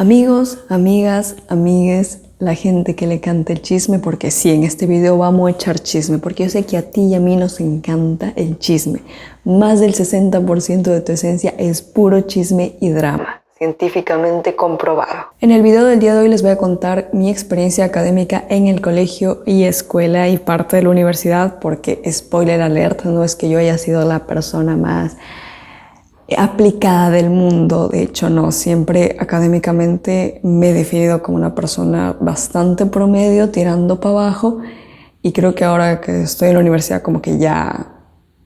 Amigos, amigas, amigues, la gente que le canta el chisme, porque sí, en este video vamos a echar chisme, porque yo sé que a ti y a mí nos encanta el chisme. Más del 60% de tu esencia es puro chisme y drama, científicamente comprobado. En el video del día de hoy les voy a contar mi experiencia académica en el colegio y escuela y parte de la universidad, porque spoiler alert, no es que yo haya sido la persona más aplicada del mundo. De hecho, no, siempre académicamente me he definido como una persona bastante promedio, tirando para abajo, y creo que ahora que estoy en la universidad como que ya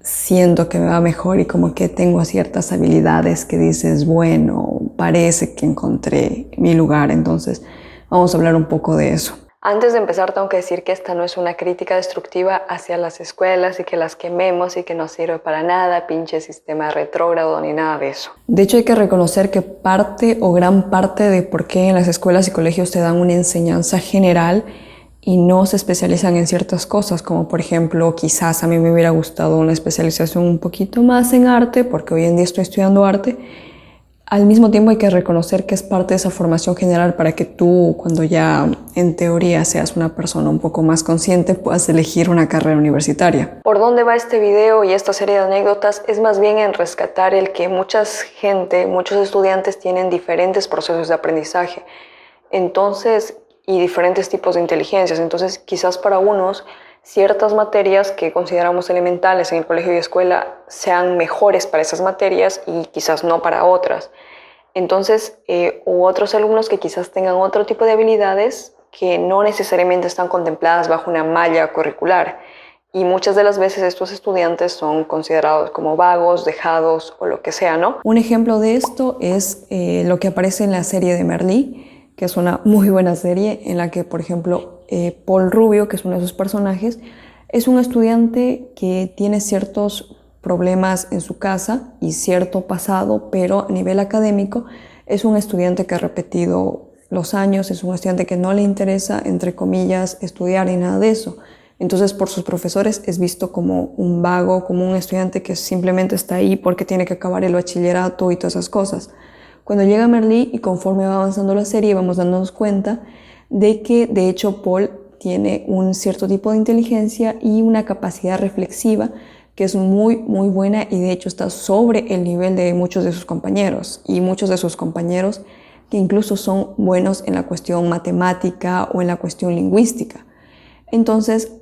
siento que me va mejor y como que tengo ciertas habilidades que dices, bueno, parece que encontré mi lugar. Entonces vamos a hablar un poco de eso. Antes de empezar tengo que decir que esta no es una crítica destructiva hacia las escuelas y que las quememos y que no sirve para nada, pinche sistema retrógrado ni nada de eso. De hecho hay que reconocer que parte o gran parte de por qué en las escuelas y colegios te dan una enseñanza general y no se especializan en ciertas cosas, como por ejemplo quizás a mí me hubiera gustado una especialización un poquito más en arte, porque hoy en día estoy estudiando arte. Al mismo tiempo hay que reconocer que es parte de esa formación general para que tú, cuando ya en teoría seas una persona un poco más consciente, puedas elegir una carrera universitaria. Por dónde va este video y esta serie de anécdotas es más bien en rescatar el que muchos estudiantes tienen diferentes procesos de aprendizaje, entonces, y diferentes tipos de inteligencias. Entonces, quizás para unos ciertas materias que consideramos elementales en el colegio y escuela sean mejores para esas materias y quizás no para otras. Entonces, u otros alumnos que quizás tengan otro tipo de habilidades que no necesariamente están contempladas bajo una malla curricular. Y muchas de las veces estos estudiantes son considerados como vagos, dejados o lo que sea, ¿no? Un ejemplo de esto es lo que aparece en la serie de Merlí, que es una muy buena serie en la que, por ejemplo, Paul Rubio, que es uno de sus personajes, es un estudiante que tiene ciertos problemas en su casa y cierto pasado, pero a nivel académico es un estudiante que ha repetido los años, es un estudiante que no le interesa, entre comillas, estudiar ni nada de eso. Entonces, por sus profesores es visto como un vago, como un estudiante que simplemente está ahí porque tiene que acabar el bachillerato y todas esas cosas. Cuando llega Merlí y conforme va avanzando la serie vamos dándonos cuenta de que de hecho Paul tiene un cierto tipo de inteligencia y una capacidad reflexiva que es muy buena, y de hecho está sobre el nivel de muchos de sus compañeros, y muchos de sus compañeros que incluso son buenos en la cuestión matemática o en la cuestión lingüística. Entonces,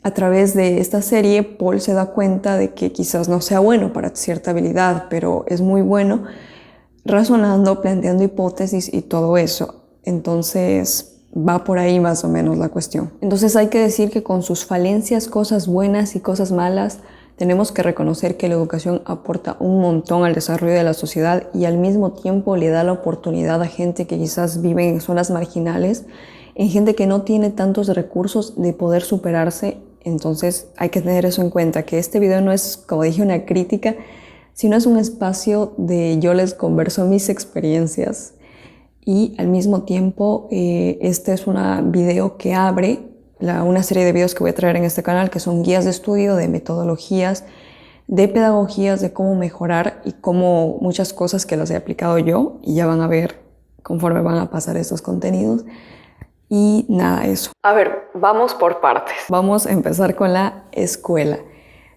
a través de esta serie, Paul se da cuenta de que quizás no sea bueno para cierta habilidad, pero es muy bueno razonando, planteando hipótesis y todo eso. Entonces va por ahí más o menos la cuestión. Entonces hay que decir que con sus falencias, cosas buenas y cosas malas, tenemos que reconocer que la educación aporta un montón al desarrollo de la sociedad y al mismo tiempo le da la oportunidad a gente que quizás vive en zonas marginales, en gente que no tiene tantos recursos de poder superarse. Entonces hay que tener eso en cuenta, que este video no es, como dije, una crítica, sino es un espacio de yo les converso mis experiencias, y al mismo tiempo este es un video que abre una serie de videos que voy a traer en este canal, que son guías de estudio, de metodologías, de pedagogías, de cómo mejorar y cómo muchas cosas que las he aplicado yo, y ya van a ver conforme van a pasar estos contenidos. Y nada, eso. A ver, vamos por partes. Vamos a empezar con la escuela.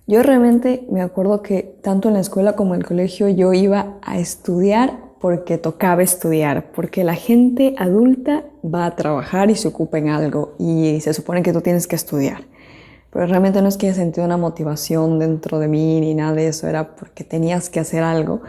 Yo realmente me acuerdo que tanto en la escuela como en el colegio yo iba a estudiar porque tocaba estudiar, porque la gente adulta va a trabajar y se ocupa en algo y se supone que tú tienes que estudiar. Pero realmente no es que haya sentido una motivación dentro de mí ni nada de eso, era porque tenías que hacer algo.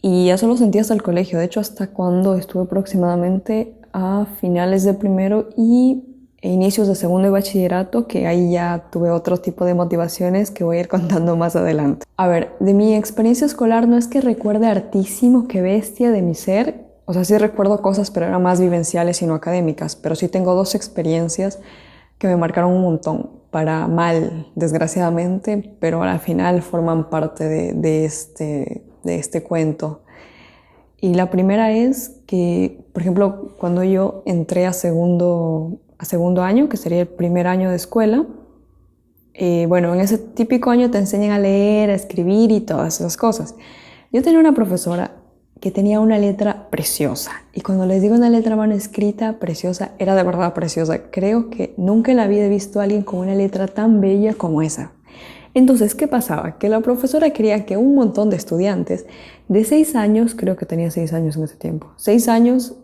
Y eso lo sentí hasta el colegio, de hecho hasta cuando estuve aproximadamente a finales de primero e inicios de segundo de bachillerato, que ahí ya tuve otro tipo de motivaciones que voy a ir contando más adelante. A ver, de mi experiencia escolar no es que recuerde hartísimo, qué bestia de mi ser. O sea, sí recuerdo cosas, pero eran más vivenciales y no académicas. Pero sí tengo dos experiencias que me marcaron un montón, para mal, desgraciadamente, pero al final forman parte de este cuento. Y la primera es que, por ejemplo, cuando yo entré a segundo año, que sería el primer año de escuela, bueno, en ese típico año te enseñan a leer, a escribir y todas esas cosas. Yo tenía una profesora que tenía una letra preciosa. Y cuando les digo una letra manuscrita preciosa, era de verdad preciosa. Creo que nunca en la vida he visto a alguien con una letra tan bella como esa. Entonces, ¿qué pasaba? Que la profesora quería que un montón de estudiantes de 6 años, creo que tenía 6 años en ese tiempo, 6 años,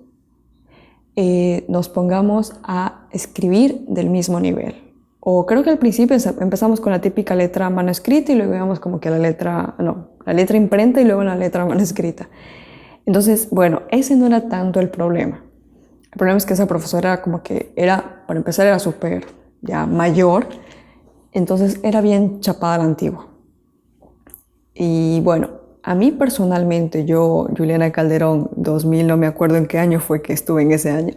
nos pongamos a escribir del mismo nivel. O creo que al principio empezamos con la típica letra manuscrita y luego íbamos como que la letra imprenta y luego la letra manuscrita. Entonces, bueno, ese no era tanto el problema. El problema es que esa profesora como que era, para empezar, era súper ya mayor, entonces era bien chapada a la antigua. Y bueno, a mí personalmente, yo, Juliana Calderón, 2000, no me acuerdo en qué año fue que estuve en ese año,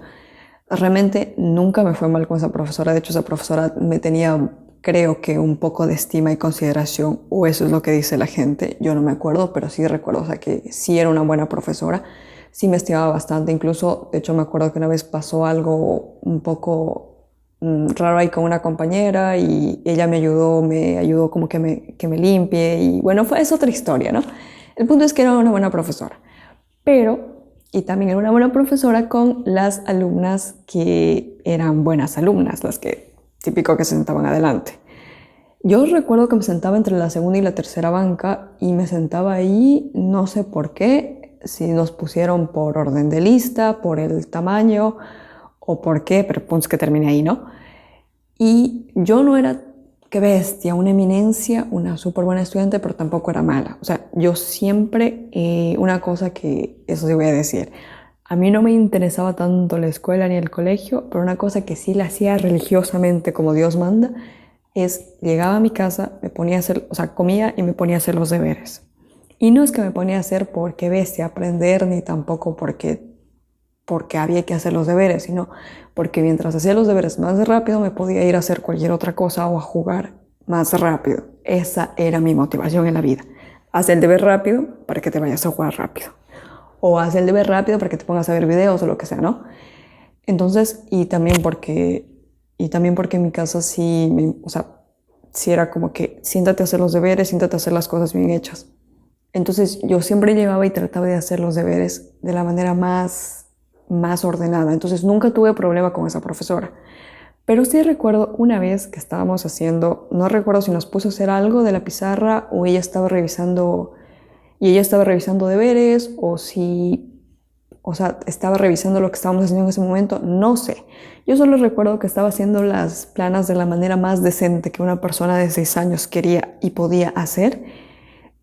realmente nunca me fue mal con esa profesora. De hecho, esa profesora me tenía, creo que, un poco de estima y consideración, o eso es lo que dice la gente. Yo no me acuerdo, pero sí recuerdo, o sea, que sí era una buena profesora. Sí me estimaba bastante. Incluso, de hecho, me acuerdo que una vez pasó algo un poco raro ahí con una compañera y ella me ayudó como que me limpie. Y bueno, es otra historia, ¿no? El punto es que era una buena profesora. Pero, y también era una buena profesora con las alumnas que eran buenas alumnas, las que típico que se sentaban adelante. Yo recuerdo que me sentaba entre la segunda y la tercera banca y me sentaba ahí, no sé por qué, si nos pusieron por orden de lista, por el tamaño o por qué, pero punto que terminé ahí, ¿no? Y yo no era, qué bestia, una eminencia, una súper buena estudiante, pero tampoco era mala. O sea, yo siempre, una cosa que, eso sí voy a decir, a mí no me interesaba tanto la escuela ni el colegio, pero una cosa que sí la hacía religiosamente como Dios manda, es llegaba a mi casa, me ponía a hacer, o sea, comía y me ponía a hacer los deberes. Y no es que me ponía a hacer porque bestia, aprender, ni tampoco porque había que hacer los deberes, sino porque mientras hacía los deberes más rápido me podía ir a hacer cualquier otra cosa o a jugar más rápido. Esa era mi motivación en la vida. Haz el deber rápido para que te vayas a jugar rápido. O haz el deber rápido para que te pongas a ver videos o lo que sea, ¿no? Entonces, y también porque en mi casa sí, o sea, sí era como que siéntate a hacer los deberes, siéntate a hacer las cosas bien hechas. Entonces yo siempre llevaba y trataba de hacer los deberes de la manera más ordenada. Entonces nunca tuve problema con esa profesora. Pero sí recuerdo una vez que estábamos haciendo, no recuerdo si nos puso a hacer algo de la pizarra o ella estaba revisando, deberes o si, o sea, estaba revisando lo que estábamos haciendo en ese momento, no sé. Yo solo recuerdo que estaba haciendo las planas de la manera más decente que una persona de 6 años quería y podía hacer.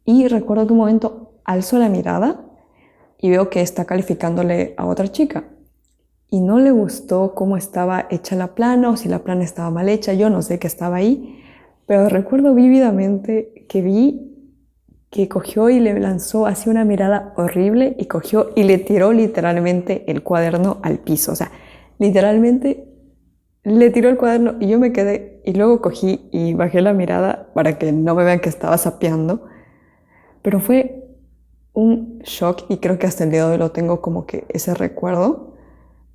Y recuerdo que un momento alzo la mirada y veo que está calificándole a otra chica. Y no le gustó cómo estaba hecha la plana o si la plana estaba mal hecha, yo no sé qué estaba ahí, pero recuerdo vívidamente que vi que cogió y le lanzó así una mirada horrible y cogió y le tiró literalmente el cuaderno al piso. O sea, literalmente le tiró el cuaderno y yo me quedé y luego cogí y bajé la mirada para que no me vean que estaba sapeando. Pero fue un shock y creo que hasta el día de hoy lo tengo como que ese recuerdo.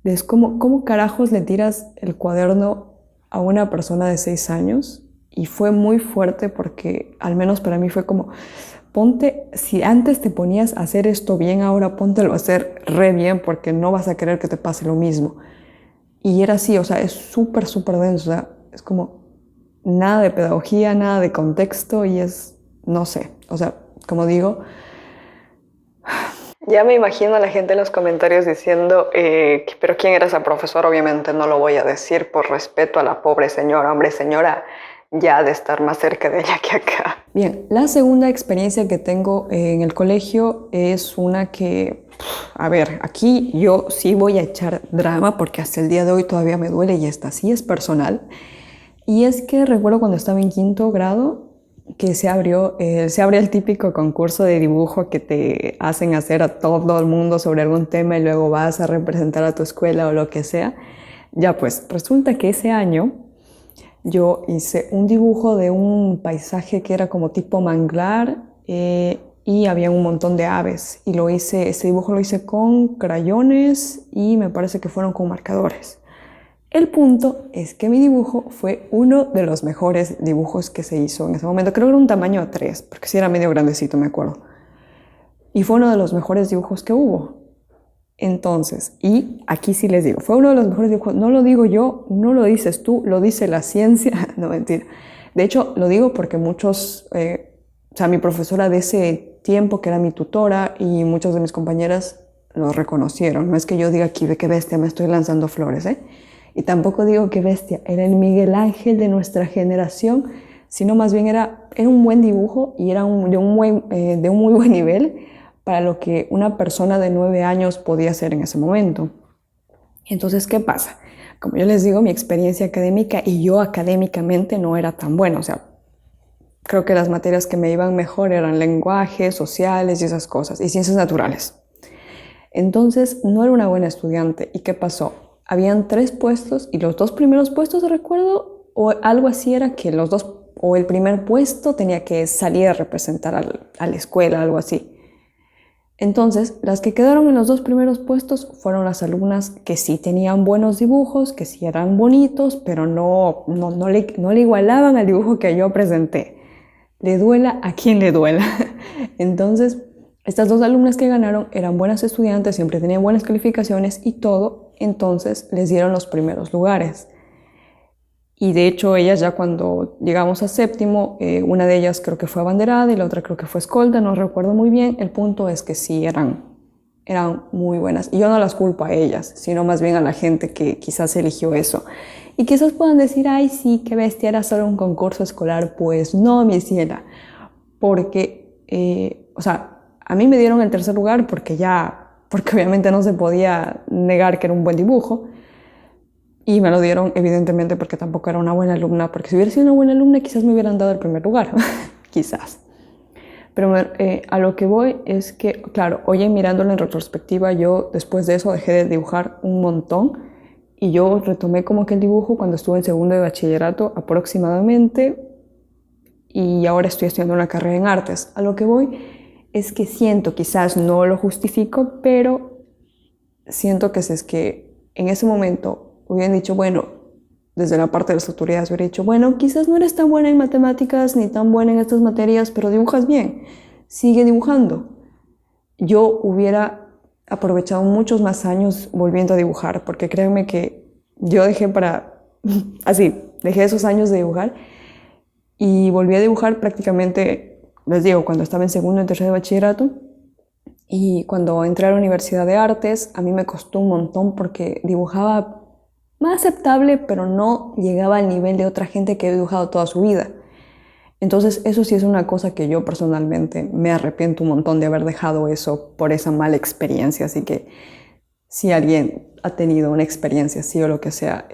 Es como, ¿cómo carajos le tiras el cuaderno a una persona de 6 años? Y fue muy fuerte porque al menos para mí fue como, ponte, si antes te ponías a hacer esto bien, ahora póntelo a hacer re bien porque no vas a querer que te pase lo mismo. Y era así, o sea, es súper, súper denso, o sea, es como nada de pedagogía, nada de contexto y es, no sé, o sea, como digo, ya me imagino a la gente en los comentarios diciendo, pero ¿quién era esa profesora? Obviamente no lo voy a decir por respeto a la pobre señora. Hombre, señora, ya de estar más cerca de ella que acá. Bien, la segunda experiencia que tengo en el colegio es una que, a ver, aquí yo sí voy a echar drama porque hasta el día de hoy todavía me duele y esta sí es personal. Y es que recuerdo cuando estaba en quinto grado que se abrió el típico concurso de dibujo que te hacen hacer a todo el mundo sobre algún tema y luego vas a representar a tu escuela o lo que sea. Ya pues, resulta que ese año yo hice un dibujo de un paisaje que era como tipo manglar y había un montón de aves y ese dibujo lo hice con crayones y me parece que fueron con marcadores. El punto es que mi dibujo fue uno de los mejores dibujos que se hizo en ese momento. Creo que era un tamaño A3, porque sí era medio grandecito, me acuerdo. y fue uno de los mejores dibujos que hubo. Entonces, y aquí sí les digo, fue uno de los mejores dibujos, no lo digo yo, no lo dices tú, lo dice la ciencia, no mentira. De hecho, lo digo porque muchos, o sea, mi profesora de ese tiempo, que era mi tutora, y muchas de mis compañeras lo reconocieron. No es que yo diga aquí, ve qué bestia, me estoy lanzando flores, ¿eh? Y tampoco digo que bestia, era el Miguel Ángel de nuestra generación, sino más bien era un buen dibujo y era de un muy buen nivel para lo que una persona de 9 años podía hacer en ese momento. Entonces, ¿qué pasa? Como yo les digo, mi experiencia académica y yo académicamente no era tan buena. O sea, creo que las materias que me iban mejor eran lenguajes, sociales y esas cosas, y ciencias naturales. Entonces, no era una buena estudiante. ¿Y qué pasó? Habían 3 puestos y los 2 primeros puestos, recuerdo, o algo así era que los 2, o el primer puesto tenía que salir a representar a la escuela, algo así. Entonces, las que quedaron en los 2 primeros puestos fueron las alumnas que sí tenían buenos dibujos, que sí eran bonitos, pero no le igualaban al dibujo que yo presenté. Le duela a quien le duela. Entonces, estas 2 alumnas que ganaron eran buenas estudiantes, siempre tenían buenas calificaciones y todo, entonces les dieron los primeros lugares. Y de hecho ellas ya cuando llegamos a séptimo, una de ellas creo que fue abanderada y la otra creo que fue escolta, no recuerdo muy bien. El punto es que sí, eran muy buenas. Y yo no las culpo a ellas, sino más bien a la gente que quizás eligió eso. Y quizás puedan decir, ay sí, qué bestia, era solo un concurso escolar. Pues no, mi ciela, porque, o sea, a mí me dieron el tercer lugar porque obviamente no se podía negar que era un buen dibujo. Y me lo dieron evidentemente porque tampoco era una buena alumna, porque si hubiera sido una buena alumna quizás me hubieran dado el primer lugar, quizás. Pero a lo que voy es que, claro, oye, mirándolo en retrospectiva, yo después de eso dejé de dibujar un montón y yo retomé como que el dibujo cuando estuve en segundo de bachillerato aproximadamente y ahora estoy estudiando una carrera en artes. A lo que voy es que siento, quizás no lo justifico, pero siento que si es que en ese momento hubieran dicho, bueno, desde la parte de las autoridades hubiera dicho, bueno, quizás no eres tan buena en matemáticas ni tan buena en estas materias, pero dibujas bien, sigue dibujando. Yo hubiera aprovechado muchos más años volviendo a dibujar, porque créanme que yo dejé esos años de dibujar y volví a dibujar prácticamente, les digo, cuando estaba en segundo y tercero de bachillerato. Y cuando entré a la Universidad de Artes, a mí me costó un montón porque dibujaba más aceptable, pero no llegaba al nivel de otra gente que ha dibujado toda su vida. Entonces, eso sí es una cosa que yo personalmente me arrepiento un montón de haber dejado eso por esa mala experiencia. Así que si alguien ha tenido una experiencia así o lo que sea,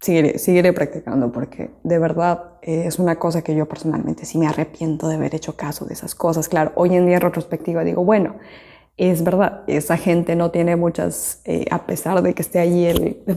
seguiré practicando porque de verdad es una cosa que yo personalmente sí me arrepiento de haber hecho caso de esas cosas. Claro, hoy en día en retrospectiva digo, bueno, es verdad, esa gente no tiene muchas, a pesar de que esté allí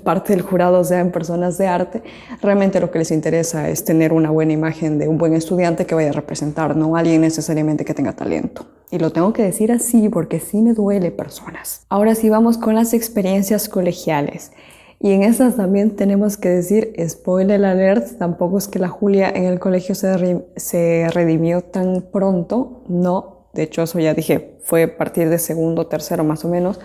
parte del jurado sean personas de arte, realmente lo que les interesa es tener una buena imagen de un buen estudiante que vaya a representar, no alguien necesariamente que tenga talento. Y lo tengo que decir así porque sí me duele, personas. Ahora sí vamos con las experiencias colegiales. Y en esas también tenemos que decir, spoiler alert, tampoco es que la Julia en el colegio se redimió tan pronto, no. De hecho, eso ya dije, fue a partir de segundo, tercero más o menos,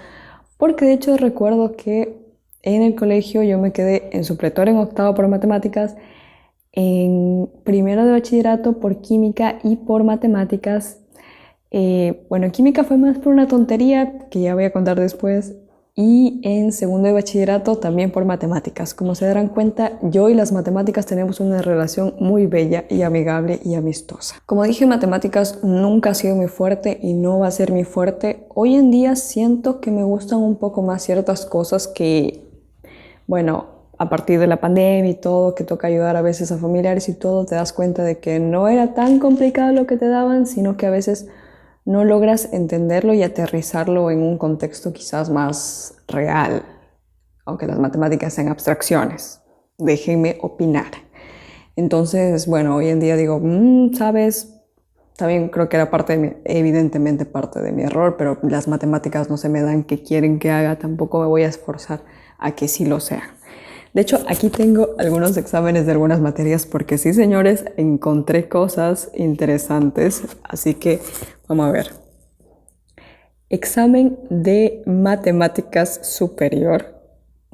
porque de hecho recuerdo que en el colegio yo me quedé en supletorio en octavo por matemáticas, en primero de bachillerato por química y por matemáticas. Bueno, química fue más por una tontería que ya voy a contar después. Y en segundo de bachillerato también por matemáticas. Como se darán cuenta, yo y las matemáticas tenemos una relación muy bella y amigable y amistosa. Como dije, matemáticas nunca ha sido mi fuerte y no va a ser mi fuerte. Hoy en día siento que me gustan un poco más ciertas cosas que, bueno, a partir de la pandemia y todo, que toca ayudar a veces a familiares y todo, te das cuenta de que no era tan complicado lo que te daban, sino que a veces no logras entenderlo y aterrizarlo en un contexto quizás más real, aunque las matemáticas sean abstracciones. Déjenme opinar. Entonces, bueno, hoy en día digo, ¿sabes? También creo que era evidentemente parte de mi error, pero las matemáticas no se me dan que quieren que haga, tampoco me voy a esforzar a que sí lo sean. De hecho, aquí tengo algunos exámenes de algunas materias porque sí, señores, encontré cosas interesantes, así que vamos a ver. Examen de matemáticas superior.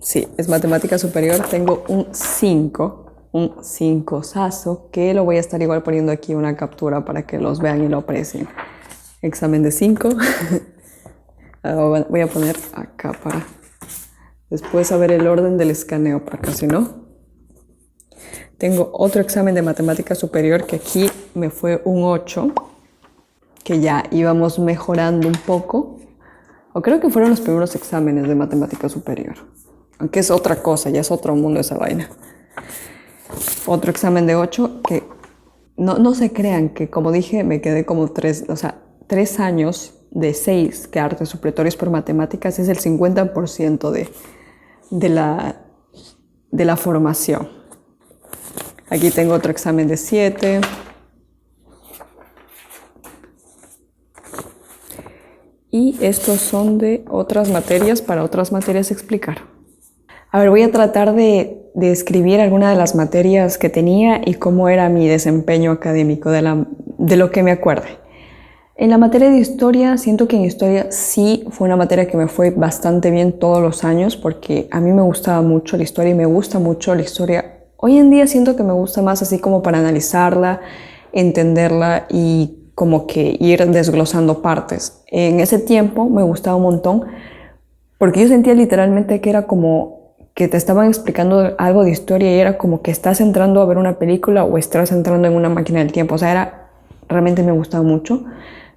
Sí, es matemática superior. Tengo un 5 sazo, que lo voy a estar igual poniendo aquí una captura para que los vean y lo aprecien. Examen de 5. Voy a poner acá para después saber el orden del escaneo, para casi no. Tengo otro examen de matemática superior que aquí me fue un 8, que ya íbamos mejorando un poco. O creo que fueron los primeros exámenes de matemática superior. Aunque es otra cosa, ya es otro mundo esa vaina. Otro examen de 8 que no se crean que, como dije, me quedé como 3 años de 6 que artes supletorios por matemáticas es el 50% de la formación. Aquí tengo otro examen de 7. Y estos son de otras materias, para otras materias explicar. A ver, voy a tratar de escribir alguna de las materias que tenía y cómo era mi desempeño académico, de lo que me acuerde. En la materia de historia, siento que en historia sí fue una materia que me fue bastante bien todos los años, porque a mí me gustaba mucho la historia y me gusta mucho la historia. Hoy en día siento que me gusta más así como para analizarla, entenderla y como que ir desglosando partes. En ese tiempo me gustaba un montón porque yo sentía literalmente que era como que te estaban explicando algo de historia y era como que estás entrando a ver una película o estás entrando en una máquina del tiempo. O sea, realmente me gustaba mucho.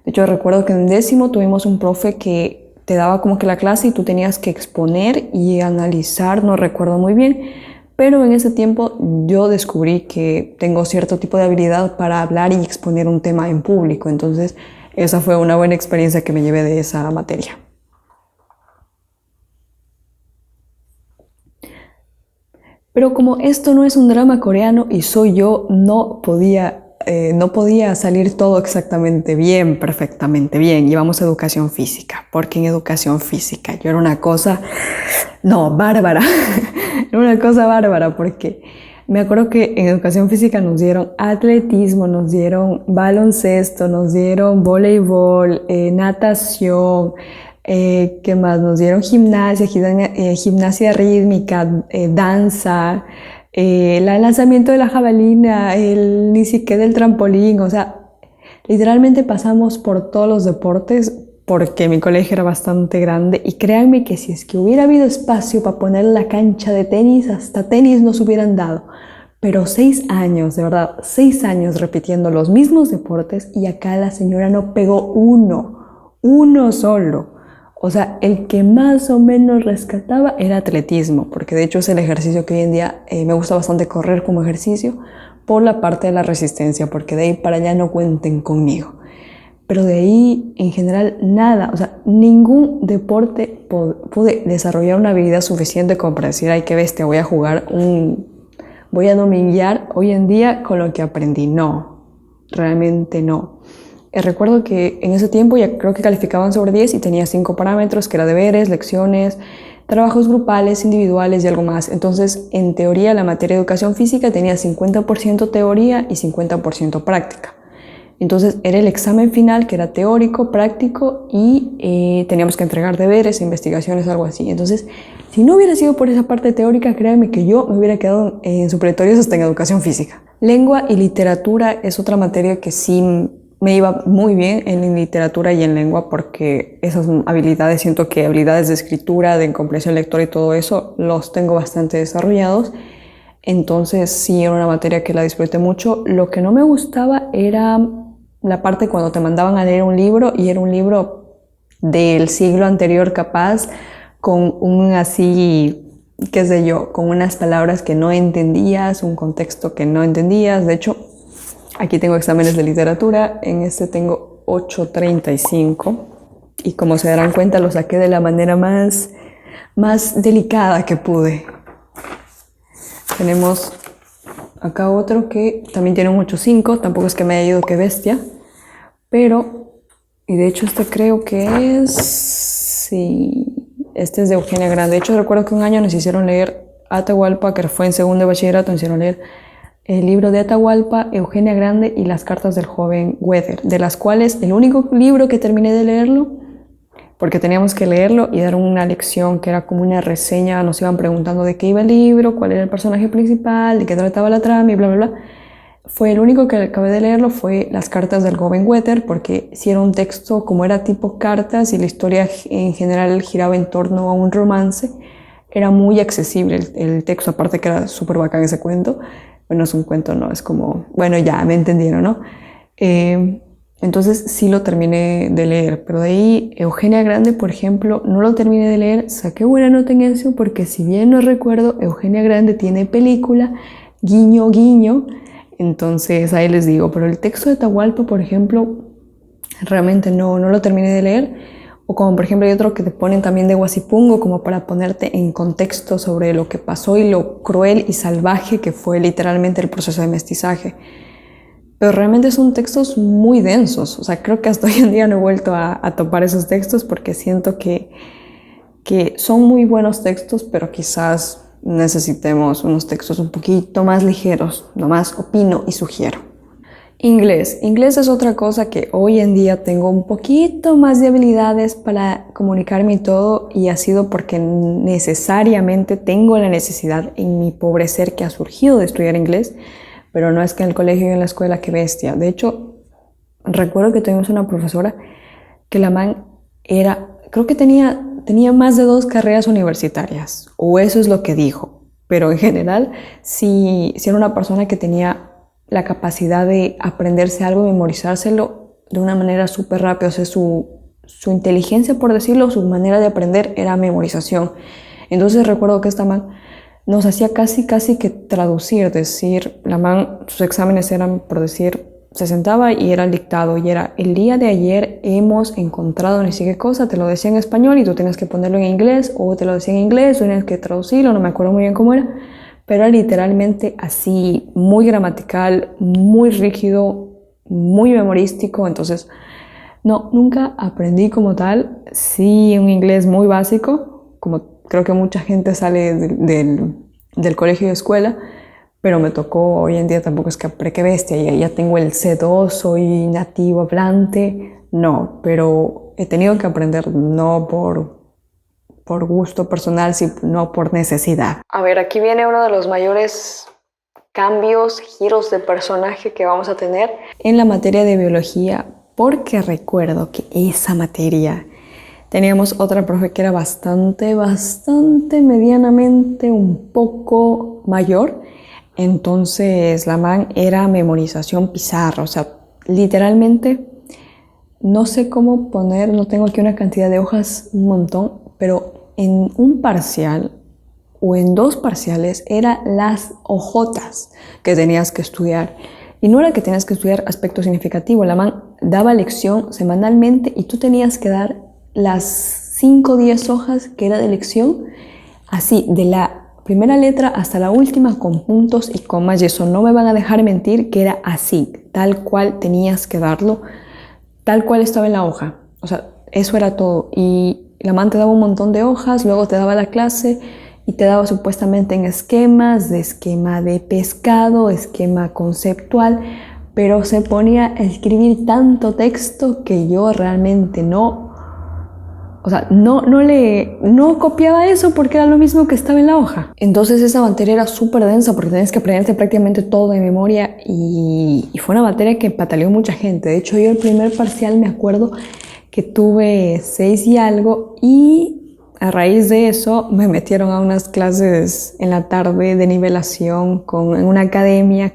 De hecho, recuerdo que en 10º tuvimos un profe que te daba como que la clase y tú tenías que exponer y analizar, no recuerdo muy bien, pero en ese tiempo yo descubrí que tengo cierto tipo de habilidad para hablar y exponer un tema en público. Entonces, esa fue una buena experiencia que me llevé de esa materia. Pero como esto no es un drama coreano y soy yo, no podía salir todo exactamente bien, perfectamente bien. Llevamos educación física, porque en educación física yo era una cosa, no, bárbara. Era una cosa bárbara, porque me acuerdo que en educación física nos dieron atletismo, nos dieron baloncesto, nos dieron voleibol, natación. ¿Qué más? Nos dieron gimnasia rítmica, danza, el lanzamiento de la jabalina, ni siquiera del trampolín. O sea, literalmente pasamos por todos los deportes porque mi colegio era bastante grande y créanme que si es que hubiera habido espacio para poner la cancha de tenis, hasta tenis nos hubieran dado. Pero 6 años, de verdad, 6 años repitiendo los mismos deportes y acá la señora no pegó uno solo. O sea, el que más o menos rescataba era atletismo, porque de hecho es el ejercicio que hoy en día me gusta bastante correr como ejercicio por la parte de la resistencia, porque de ahí para allá no cuenten conmigo. Pero de ahí en general nada, o sea, ningún deporte pude desarrollar una habilidad suficiente como para decir, ay, qué bestia, voy a dominar hoy en día con lo que aprendí. No, realmente no. Recuerdo que en ese tiempo ya creo que calificaban sobre 10 y tenía 5 parámetros, que era deberes, lecciones, trabajos grupales, individuales y algo más. Entonces, en teoría, la materia de educación física tenía 50% teoría y 50% práctica. Entonces, era el examen final que era teórico, práctico y teníamos que entregar deberes, investigaciones, algo así. Entonces, si no hubiera sido por esa parte teórica, créanme que yo me hubiera quedado en supletorios hasta en educación física. Lengua y literatura es otra materia que sí me iba muy bien en literatura y en lengua porque esas habilidades, siento que habilidades de escritura, de comprensión lectora y todo eso, los tengo bastante desarrollados. Entonces sí era una materia que la disfruté mucho. Lo que no me gustaba era la parte cuando te mandaban a leer un libro y era un libro del siglo anterior capaz, con un así, qué sé yo, con unas palabras que no entendías, un contexto que no entendías. De hecho, aquí tengo exámenes de literatura, en este tengo 8.35 y como se darán cuenta lo saqué de la manera más delicada que pude. Tenemos acá otro que también tiene un 8.5, tampoco es que me haya ido que bestia, pero, y de hecho este creo que es, sí, este es de Eugenia Grande. De hecho recuerdo que un año nos hicieron leer Atahualpa, que fue en segundo de bachillerato, nos hicieron leer el libro de Atahualpa, Eugenia Grande y las cartas del joven Weather, de las cuales el único libro que terminé de leerlo porque teníamos que leerlo y dar una lección que era como una reseña, nos iban preguntando de qué iba el libro, cuál era el personaje principal, de qué trataba la trama y bla, bla, bla. Fue el único que acabé de leerlo, fue Las cartas del joven Werther, porque si era un texto como era tipo cartas y la historia en general giraba en torno a un romance, era muy accesible el texto, aparte que era súper bacán ese cuento. Bueno, es un cuento, no, es como, bueno, ya me entendieron, ¿no? Entonces sí lo terminé de leer, pero de ahí Eugenia Grande, por ejemplo, no lo terminé de leer, saqué buena nota en eso porque si bien no recuerdo, Eugenia Grande tiene película, guiño, guiño, entonces ahí les digo, pero el texto de Atahualpa, por ejemplo, realmente no lo terminé de leer. O como por ejemplo hay otro que te ponen también de Huasipungo como para ponerte en contexto sobre lo que pasó y lo cruel y salvaje que fue literalmente el proceso de mestizaje. Pero realmente son textos muy densos, o sea, creo que hasta hoy en día no he vuelto a topar esos textos porque siento que son muy buenos textos, pero quizás necesitemos unos textos un poquito más ligeros, nomás opino y sugiero. Inglés. Inglés es otra cosa que hoy en día tengo un poquito más de habilidades para comunicarme y todo, y ha sido porque necesariamente tengo la necesidad en mi pobre ser que ha surgido de estudiar inglés, pero no es que en el colegio y en la escuela, qué bestia. De hecho, recuerdo que tuvimos una profesora que la man era, creo que tenía más de 2 carreras universitarias, o eso es lo que dijo, pero en general sí era una persona que tenía la capacidad de aprenderse algo y memorizárselo de una manera súper rápida. O sea, su inteligencia, por decirlo, su manera de aprender era memorización. Entonces recuerdo que esta man nos hacía casi que traducir, decir, la man, sus exámenes eran, por decir, se sentaba y era el dictado, y era, el día de ayer hemos encontrado no sé qué cosa, te lo decía en español y tú tenías que ponerlo en inglés, o te lo decía en inglés, tú tenías que traducirlo, no me acuerdo muy bien cómo era, pero era literalmente así, muy gramatical, muy rígido, muy memorístico. Entonces no, nunca aprendí como tal, sí un inglés muy básico, como creo que mucha gente sale del colegio y escuela, pero me tocó, hoy en día tampoco es que qué bestia, ya tengo el C2, soy nativo hablante, no, pero he tenido que aprender no por gusto personal, sino por necesidad. A ver, aquí viene uno de los mayores cambios, giros de personaje que vamos a tener en la materia de biología, porque recuerdo que esa materia teníamos otra profe que era bastante, medianamente un poco mayor. Entonces la man era memorización pizarra, o sea, literalmente no sé cómo poner, no tengo aquí una cantidad de hojas, un montón, pero en un parcial o en 2 parciales eran las hojotas que tenías que estudiar. Y no era que tenías que estudiar aspecto significativo, la man daba lección semanalmente y tú tenías que dar las 5 o 10 hojas que era de lección, así, de la primera letra hasta la última, con puntos y comas, y eso no me van a dejar mentir que era así, tal cual tenías que darlo, tal cual estaba en la hoja. O sea, eso era todo. Y la man te daba un montón de hojas, luego te daba la clase y te daba supuestamente en esquemas, de esquema de pescado, esquema conceptual, pero se ponía a escribir tanto texto que yo realmente no copiaba eso porque era lo mismo que estaba en la hoja. Entonces esa materia era súper densa porque tenías que aprenderte prácticamente todo de memoria, y fue una materia que pataleó mucha gente. De hecho, yo el primer parcial me acuerdo que tuve 6 y algo, y a raíz de eso me metieron a unas clases en la tarde de nivelación en una academia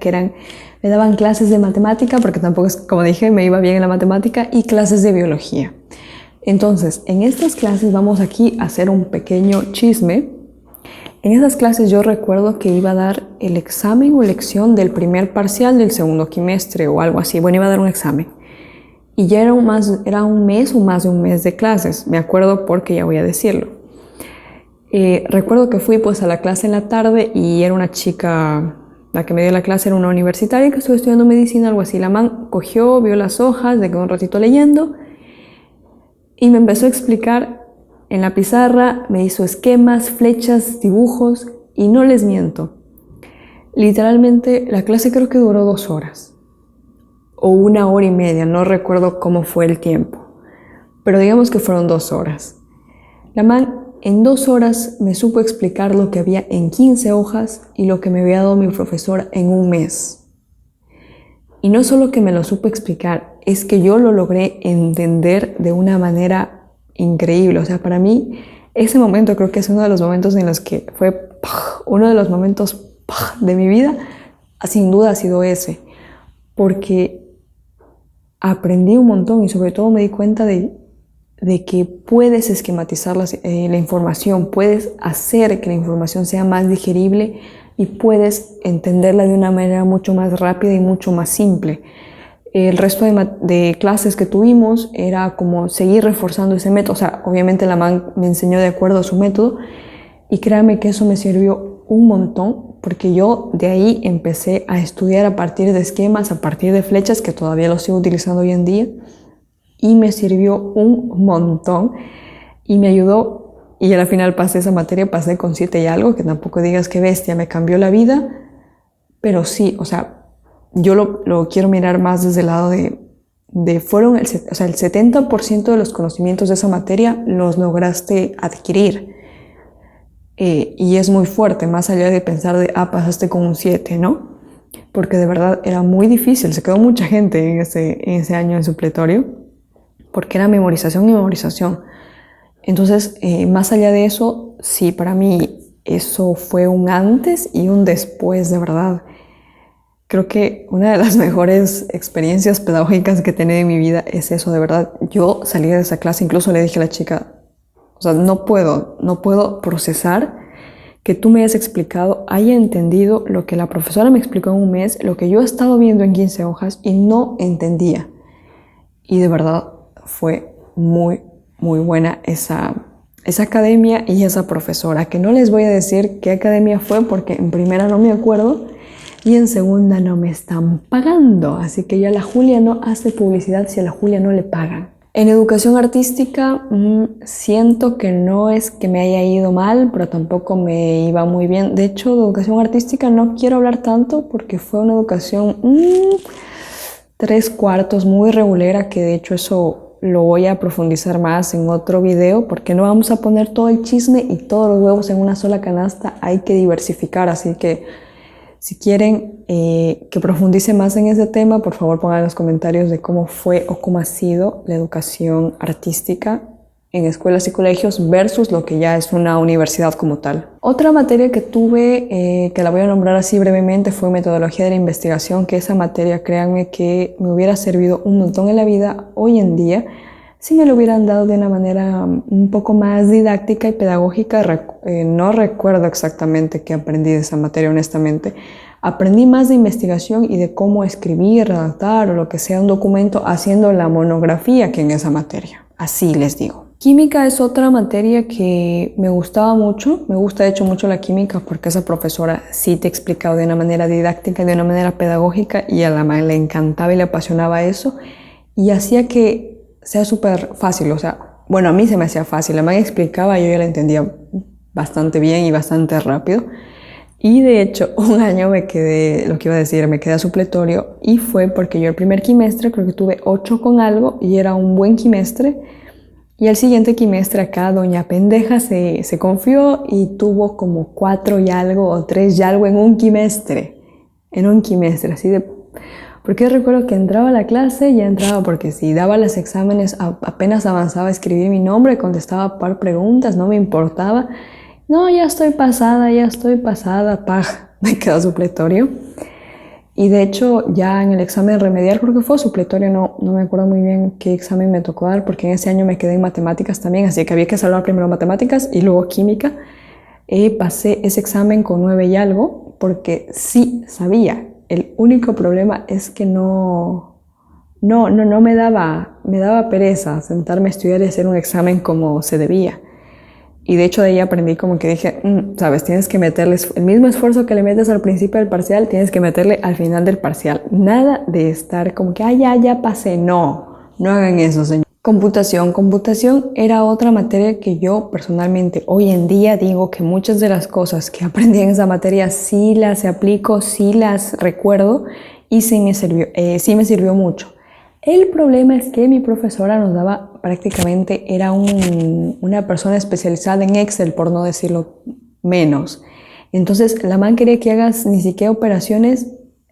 me daban clases de matemática, porque tampoco es, como dije, me iba bien en la matemática, y clases de biología. Entonces, en estas clases vamos aquí a hacer un pequeño chisme. En esas clases yo recuerdo que iba a dar el examen o lección del primer parcial del segundo quimestre o algo así. Bueno, iba a dar un examen. Y ya era un mes o más de un mes de clases. Me acuerdo porque ya voy a decirlo. Recuerdo que fui pues a la clase en la tarde y era una chica, la que me dio la clase era una universitaria que estuvo estudiando medicina, algo así. La man cogió, vio las hojas, se quedó un ratito leyendo y me empezó a explicar en la pizarra, me hizo esquemas, flechas, dibujos, y no les miento. Literalmente la clase creo que duró 2 horas o 1 hora y media, no recuerdo cómo fue el tiempo. pero digamos que fueron 2 horas. La man en 2 horas me supo explicar lo que había en 15 hojas y lo que me había dado mi profesora en un mes. Y no solo que me lo supo explicar, es que yo lo logré entender de una manera increíble. O sea, para mí ese momento creo que es uno de los momentos en los que fue uno de los momentos de mi vida, sin duda ha sido ese, porque aprendí un montón y sobre todo me di cuenta de que puedes esquematizar la información, puedes hacer que la información sea más digerible y puedes entenderla de una manera mucho más rápida y mucho más simple. El resto de clases que tuvimos era como seguir reforzando ese método. O sea, obviamente la man me enseñó de acuerdo a su método y créanme que eso me sirvió un montón porque yo de ahí empecé a estudiar a partir de esquemas, a partir de flechas, que todavía lo sigo utilizando hoy en día, y me sirvió un montón y me ayudó, y al final pasé esa materia, pasé con 7 y algo, que tampoco digas que bestia, me cambió la vida, pero sí, o sea, yo lo quiero mirar más desde el lado fueron el 70% de los conocimientos de esa materia los lograste adquirir. Y es muy fuerte, más allá de pensar pasaste con un 7, ¿no? Porque de verdad era muy difícil, se quedó mucha gente en ese año en supletorio, porque era memorización y memorización. Entonces, más allá de eso, sí, para mí eso fue un antes y un después, de verdad. Creo que una de las mejores experiencias pedagógicas que he tenido en mi vida es eso, de verdad. Yo salí de esa clase, incluso le dije a la chica, o sea, no puedo procesar que tú me hayas explicado, haya entendido lo que la profesora me explicó en un mes, lo que yo he estado viendo en 15 hojas y no entendía. Y de verdad fue muy, muy buena esa academia y esa profesora, que no les voy a decir qué academia fue porque en primera no me acuerdo y en segunda no me están pagando. Así que ya la Julia no hace publicidad si a la Julia no le pagan. En educación artística siento que no es que me haya ido mal, pero tampoco me iba muy bien. De hecho, de educación artística no quiero hablar tanto porque fue una educación 3/4 muy regulera, que de hecho eso lo voy a profundizar más en otro video porque no vamos a poner todo el chisme y todos los huevos en una sola canasta, hay que diversificar. Así que si quieren que profundice más en ese tema, por favor pongan en los comentarios de cómo fue o cómo ha sido la educación artística en escuelas y colegios versus lo que ya es una universidad como tal. Otra materia que tuve, que la voy a nombrar así brevemente, fue metodología de la investigación, que esa materia, créanme que me hubiera servido un montón en la vida hoy en día si me lo hubieran dado de una manera un poco más didáctica y pedagógica. No recuerdo exactamente qué aprendí de esa materia, honestamente. Aprendí más de investigación y de cómo escribir, redactar o lo que sea un documento haciendo la monografía que en esa materia. Así les digo. Química es otra materia que me gustaba mucho. Me gusta de hecho mucho la química porque esa profesora sí te explicaba de una manera didáctica, de una manera pedagógica, y a la madre le encantaba y le apasionaba eso y hacía que sea súper fácil. O sea, bueno, a mí se me hacía fácil. La madre explicaba y yo ya la entendía bastante bien y bastante rápido. Y de hecho, un año me quedé a supletorio, y fue porque yo el primer quimestre creo que tuve 8 con algo y era un buen quimestre. Y el siguiente quimestre acá doña pendeja se confió y tuvo como 4 y algo o 3 y algo en un quimestre. Así de... Porque yo recuerdo que entraba a la clase, ya entraba porque si daba los exámenes, apenas avanzaba a escribir mi nombre, contestaba un par preguntas, no me importaba. No, ya estoy pasada, me quedó supletorio. Y de hecho, ya en el examen remedial, creo que fue supletorio, no me acuerdo muy bien qué examen me tocó dar, porque en ese año me quedé en matemáticas también, así que había que salvar primero matemáticas y luego química. Pasé ese examen con 9 y algo, porque sí sabía. El único problema es que no me daba pereza sentarme a estudiar y hacer un examen como se debía. Y de hecho de ahí aprendí como que dije, sabes, tienes que meterle el mismo esfuerzo que le metes al principio del parcial, tienes que meterle al final del parcial. Nada de estar como que, ya pasé. No hagan eso, señor. Computación era otra materia que yo personalmente hoy en día digo que muchas de las cosas que aprendí en esa materia sí las aplico, sí las recuerdo y sí me sirvió mucho. El problema es que mi profesora nos daba prácticamente, era una persona especializada en Excel, por no decirlo menos. Entonces la man quería que hagas ni siquiera operaciones,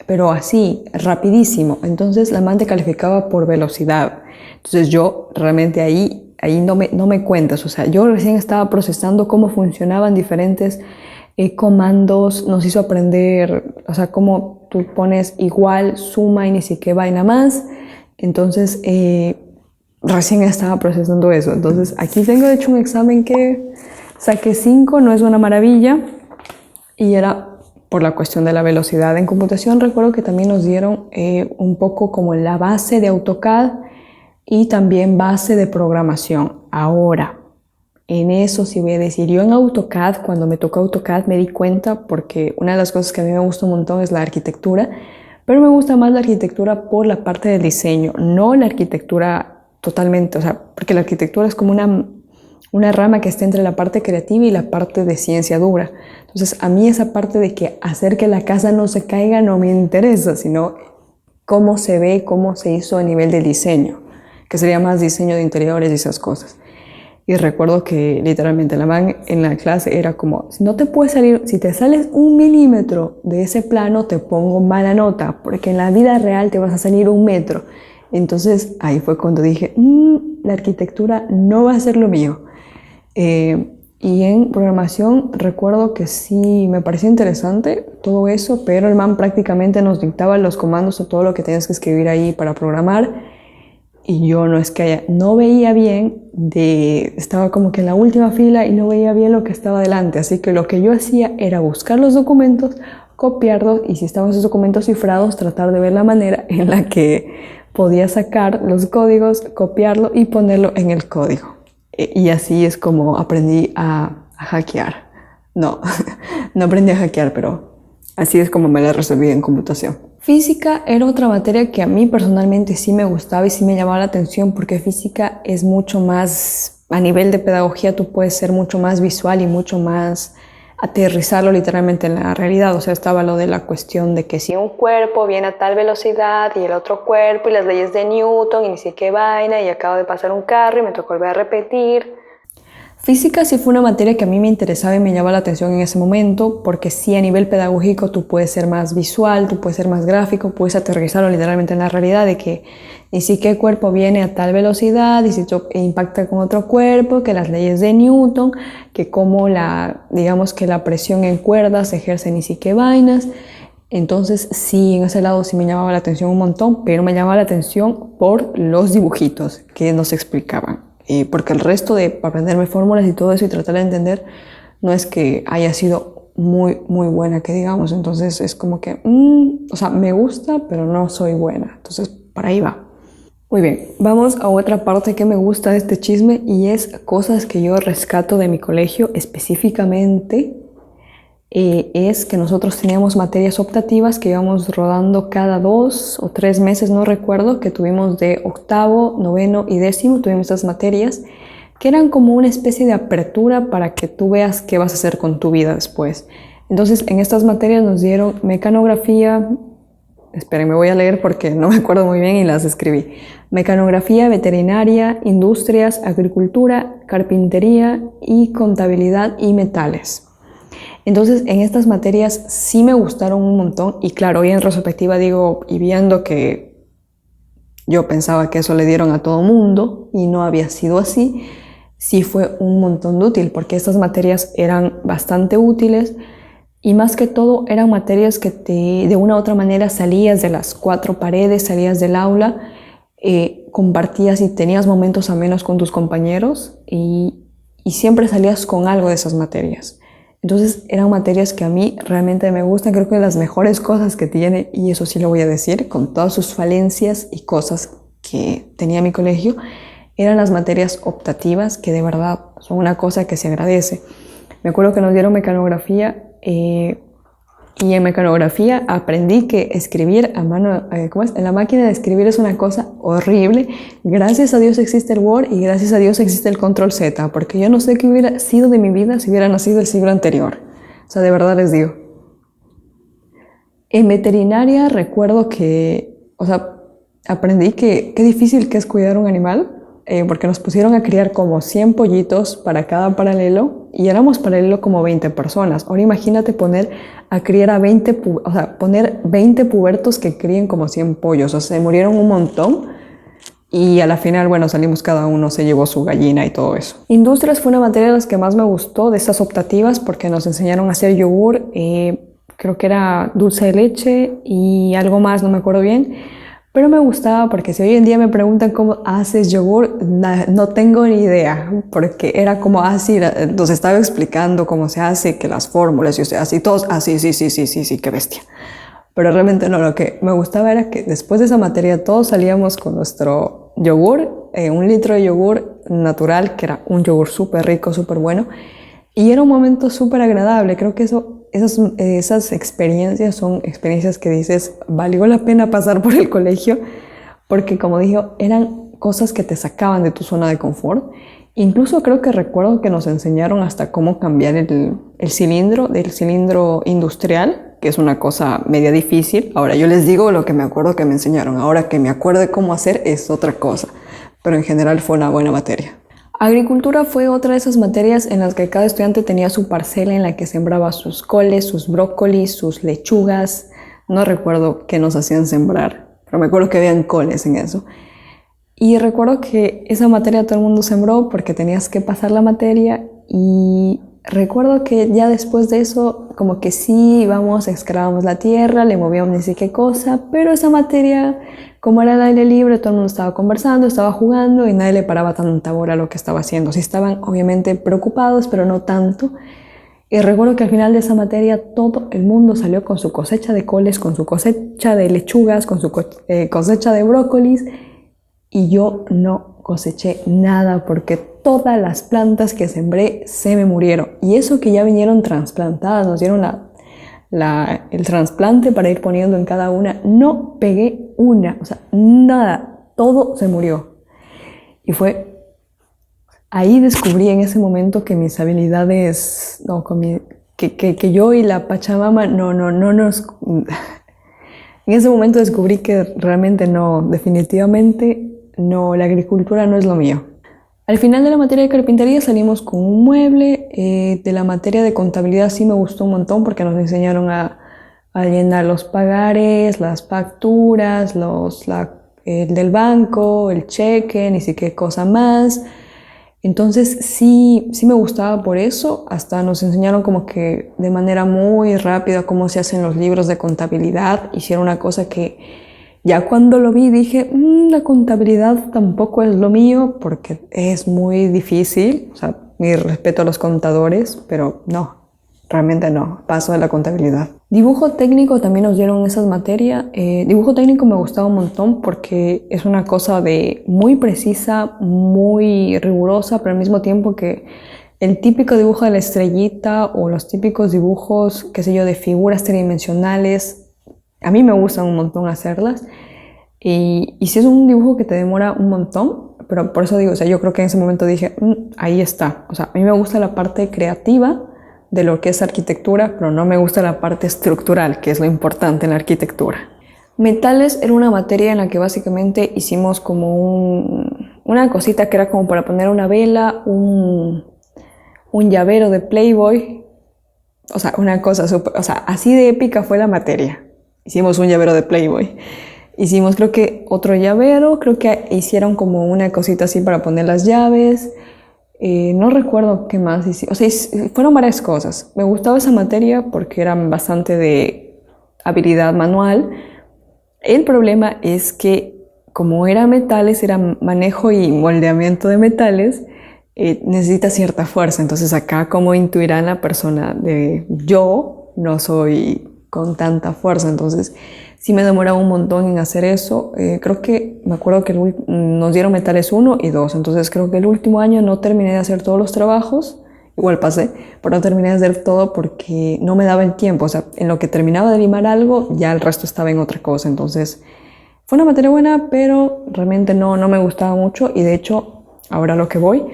pero así, rapidísimo. Entonces la man te calificaba por velocidad. Entonces yo realmente ahí no me cuentas. O sea, yo recién estaba procesando cómo funcionaban diferentes comandos, nos hizo aprender, o sea, cómo tú pones igual, suma y ni siquiera vaina más. Entonces, recién estaba procesando eso. Entonces, aquí tengo de hecho un examen que saqué 5, no es una maravilla, y era por la cuestión de la velocidad. En computación recuerdo que también nos dieron un poco como la base de AutoCAD y también base de programación. Ahora, en eso sí voy a decir, yo en AutoCAD, cuando me tocó AutoCAD me di cuenta, porque una de las cosas que a mí me gusta un montón es la arquitectura, pero me gusta más la arquitectura por la parte del diseño, no la arquitectura totalmente, o sea, porque la arquitectura es como una rama que está entre la parte creativa y la parte de ciencia dura. Entonces, a mí esa parte de que hacer que la casa no se caiga no me interesa, sino cómo se ve, cómo se hizo a nivel de diseño, que sería más diseño de interiores y esas cosas. Y recuerdo que literalmente la man en la clase era como, si no te puedes salir, si te sales 1 milímetro de ese plano, te pongo mala nota, porque en la vida real te vas a salir 1 metro. Entonces ahí fue cuando dije, la arquitectura no va a ser lo mío. Y en programación recuerdo que sí me parecía interesante todo eso, pero el man prácticamente nos dictaba los comandos o todo lo que tenías que escribir ahí para programar. Y yo no es que no veía bien, estaba como que en la última fila y no veía bien lo que estaba delante, así que lo que yo hacía era buscar los documentos, copiarlos y si estaban esos documentos cifrados, tratar de ver la manera en la que podía sacar los códigos, copiarlo y ponerlo en el código. Y así es como aprendí a hackear. No, no aprendí a hackear, pero así es como me la resolví en computación. Física era otra materia que a mí personalmente sí me gustaba y sí me llamaba la atención porque física es mucho más, a nivel de pedagogía tú puedes ser mucho más visual y mucho más aterrizarlo literalmente en la realidad. O sea, estaba lo de la cuestión de que si un cuerpo viene a tal velocidad y el otro cuerpo y las leyes de Newton y ni sé qué vaina y acabo de pasar un carro y me tocó volver a repetir. Física sí fue una materia que a mí me interesaba y me llamaba la atención en ese momento, porque sí a nivel pedagógico tú puedes ser más visual, tú puedes ser más gráfico, puedes aterrizarlo literalmente en la realidad de que ni si qué cuerpo viene a tal velocidad y si impacta con otro cuerpo, que las leyes de Newton, que cómo digamos que la presión en cuerdas ejerce ni si qué vainas. Entonces sí, en ese lado sí me llamaba la atención un montón, pero me llamaba la atención por los dibujitos que nos explicaban. Porque el resto de aprenderme fórmulas y todo eso y tratar de entender no es que haya sido muy, muy buena, que digamos. Entonces es como que, o sea, me gusta, pero no soy buena. Entonces, para ahí va. Muy bien, vamos a otra parte que me gusta de este chisme y es cosas que yo rescato de mi colegio específicamente. Es que nosotros teníamos materias optativas que íbamos rodando cada 2 o 3 meses, no recuerdo, que tuvimos de octavo, noveno y décimo, tuvimos estas materias que eran como una especie de apertura para que tú veas qué vas a hacer con tu vida después. Entonces, en estas materias nos dieron mecanografía, esperen, me voy a leer porque no me acuerdo muy bien y las escribí. Mecanografía, veterinaria, industrias, agricultura, carpintería y contabilidad y metales. Entonces, en estas materias sí me gustaron un montón y claro, hoy en retrospectiva digo, y viendo que yo pensaba que eso le dieron a todo mundo y no había sido así, sí fue un montón de útil porque estas materias eran bastante útiles y más que todo eran materias que de una u otra manera salías de las 4 paredes, salías del aula, compartías y tenías momentos amenos con tus compañeros y siempre salías con algo de esas materias. Entonces eran materias que a mí realmente me gustan, creo que las mejores cosas que tiene, y eso sí lo voy a decir, con todas sus falencias y cosas que tenía mi colegio, eran las materias optativas, que de verdad son una cosa que se agradece. Me acuerdo que nos dieron mecanografía y en mecanografía aprendí que escribir a mano, ¿cómo es? En la máquina de escribir es una cosa horrible. Gracias a Dios existe el Word y gracias a Dios existe el Control Z, porque yo no sé qué hubiera sido de mi vida si hubiera nacido el siglo anterior. O sea, de verdad les digo. En veterinaria recuerdo que, o sea, aprendí que qué difícil que es cuidar un animal, porque nos pusieron a criar como 100 pollitos para cada paralelo y éramos paralelo como 20 personas. Ahora imagínate poner a criar a 20, o sea, poner 20 pubertos que críen como 100 pollos. O sea, se murieron un montón y a la final, bueno, salimos cada uno, se llevó su gallina y todo eso. Industrias fue una materia de las que más me gustó de estas optativas porque nos enseñaron a hacer yogur, creo que era dulce de leche y algo más, no me acuerdo bien. Pero me gustaba porque si hoy en día me preguntan cómo haces yogur, no tengo ni idea, porque era como así, nos estaba explicando cómo se hace, que las fórmulas y así, todos, así, sí, qué bestia. Pero realmente no, lo que me gustaba era que después de esa materia todos salíamos con nuestro yogur, 1 litro de yogur natural, que era un yogur súper rico, súper bueno, y era un momento súper agradable. Creo que esas experiencias son experiencias que dices, valió la pena pasar por el colegio, porque como digo, eran cosas que te sacaban de tu zona de confort. Incluso creo que recuerdo que nos enseñaron hasta cómo cambiar el cilindro del cilindro industrial, que es una cosa media difícil. Ahora yo les digo lo que me acuerdo que me enseñaron, ahora que me acuerdo cómo hacer es otra cosa, pero en general fue una buena materia. Agricultura fue otra de esas materias en las que cada estudiante tenía su parcela en la que sembraba sus coles, sus brócolis, sus lechugas. No recuerdo qué nos hacían sembrar, pero me acuerdo que habían coles en eso. Y recuerdo que esa materia todo el mundo sembró porque tenías que pasar la materia y recuerdo que ya después de eso como que sí íbamos, excavábamos la tierra, le movíamos ni sé qué cosa, pero esa materia, como era el aire libre, todo el mundo estaba conversando, estaba jugando y nadie le paraba tanta bola a lo que estaba haciendo. Sí estaban obviamente preocupados, pero no tanto. Y recuerdo que al final de esa materia todo el mundo salió con su cosecha de coles, con su cosecha de lechugas, con su cosecha de brócolis. Y yo no coseché nada porque todas las plantas que sembré se me murieron. Y eso que ya vinieron trasplantadas, nos dieron el trasplante para ir poniendo en cada una. No pegué una, o sea, nada, todo se murió. Y ahí descubrí en ese momento que mis habilidades, no, que yo y la Pachamama no nos... En ese momento descubrí que realmente no, definitivamente no, la agricultura no es lo mío. Al final de la materia de carpintería salimos con un mueble. De la materia de contabilidad sí me gustó un montón porque nos enseñaron a llenar los pagares, las facturas, el del banco, el cheque, ni siquiera cosa más. Entonces sí me gustaba por eso. Hasta nos enseñaron como que de manera muy rápida cómo se hacen los libros de contabilidad. Hicieron una cosa que ya cuando lo vi dije, la contabilidad tampoco es lo mío porque es muy difícil. O sea, mi respeto a los contadores, pero no, realmente no, paso de la contabilidad. Dibujo técnico también nos dieron esas materias. Dibujo técnico me gustaba un montón porque es una cosa muy precisa, muy rigurosa, pero al mismo tiempo que el típico dibujo de la estrellita o los típicos dibujos, qué sé yo, de figuras tridimensionales, a mí me gustan un montón hacerlas. Y si es un dibujo que te demora un montón, pero por eso digo, o sea, yo creo que en ese momento dije, ahí está. O sea, a mí me gusta la parte creativa de lo que es arquitectura, pero no me gusta la parte estructural, que es lo importante en la arquitectura. Metales era una materia en la que básicamente hicimos como una cosita que era como para poner una vela, un llavero de Playboy. O sea, una cosa súper, o sea, así de épica fue la materia. Hicimos un llavero de Playboy. Hicimos creo que otro llavero, creo que hicieron como una cosita así para poner las llaves. No recuerdo qué más hicimos. O sea, fueron varias cosas. Me gustaba esa materia porque era bastante de habilidad manual. El problema es que como era metales, era manejo y moldeamiento de metales, necesita cierta fuerza. Entonces acá, como intuirán la persona yo no soy con tanta fuerza, entonces sí me demoraba un montón en hacer eso. Creo que me acuerdo que nos dieron metales 1 y 2, entonces creo que el último año no terminé de hacer todos los trabajos, igual pasé, pero no terminé de hacer todo porque no me daba el tiempo. O sea, en lo que terminaba de limar algo, ya el resto estaba en otra cosa. Entonces fue una materia buena, pero realmente no me gustaba mucho. Y de hecho, ahora lo que voy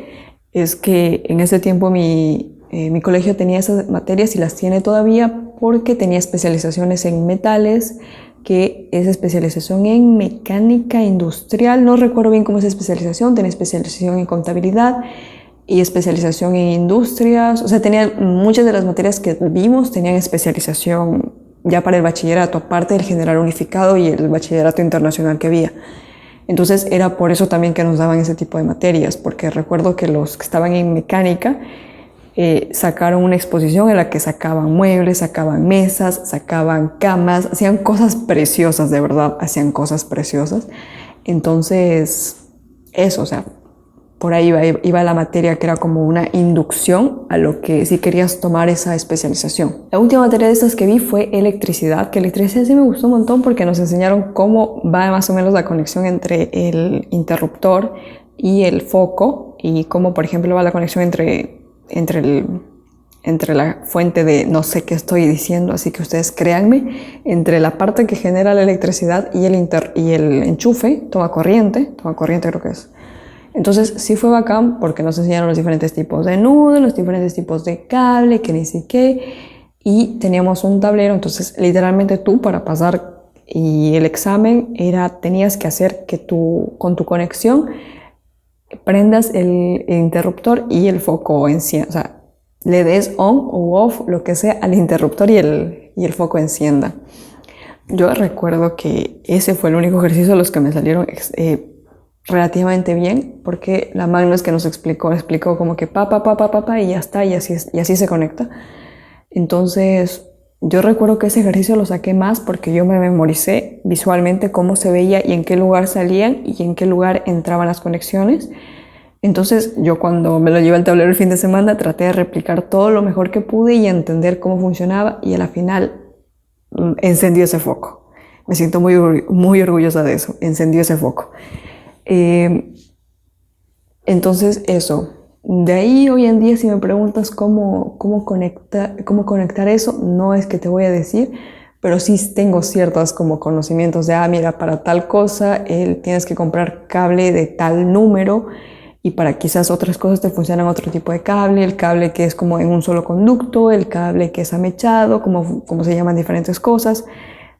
es que en ese tiempo mi colegio tenía esas materias y las tiene todavía porque tenía especializaciones en metales, que es especialización en mecánica industrial. No recuerdo bien cómo es especialización, tenía especialización en contabilidad y especialización en industrias. O sea, tenía muchas de las materias que vimos tenían especialización ya para el bachillerato, aparte del general unificado y el bachillerato internacional que había. Entonces era por eso también que nos daban ese tipo de materias, porque recuerdo que los que estaban en mecánica sacaron una exposición en la que sacaban muebles, sacaban mesas, sacaban camas, hacían cosas preciosas, de verdad, hacían cosas preciosas. Entonces, eso, o sea, por ahí iba la materia que era como una inducción a lo que si querías tomar esa especialización. La última materia de estas que vi fue electricidad, que electricidad sí me gustó un montón porque nos enseñaron cómo va más o menos la conexión entre el interruptor y el foco y cómo, por ejemplo, va la conexión entre la fuente de no sé qué estoy diciendo, así que ustedes créanme, entre la parte que genera la electricidad y el enchufe, toma corriente creo que es. Entonces sí fue bacán porque nos enseñaron los diferentes tipos de nudos, los diferentes tipos de cable, que ni sé qué, y teníamos un tablero, entonces literalmente tú para pasar y el examen tenías que hacer que tú con tu conexión prendas el interruptor y el foco encienda, o sea, le des on o off, lo que sea, al interruptor y el foco encienda. Yo recuerdo que ese fue el único ejercicio de los que me salieron relativamente bien, porque la Magno es que nos explicó como que pa, y ya está, y así se conecta. Entonces, yo recuerdo que ese ejercicio lo saqué más porque yo me memoricé visualmente cómo se veía y en qué lugar salían y en qué lugar entraban las conexiones. Entonces, yo cuando me lo llevé al tablero el fin de semana traté de replicar todo lo mejor que pude y entender cómo funcionaba y a la final encendió ese foco. Me siento muy orgullosa de eso, encendió ese foco. Entonces, eso. De ahí hoy en día si me preguntas cómo conectar eso, no es que te voy a decir, pero sí tengo ciertos como conocimientos de, mira, para tal cosa tienes que comprar cable de tal número y para quizás otras cosas te funcionan otro tipo de cable, el cable que es como en un solo conducto, el cable que es amechado, como se llaman diferentes cosas.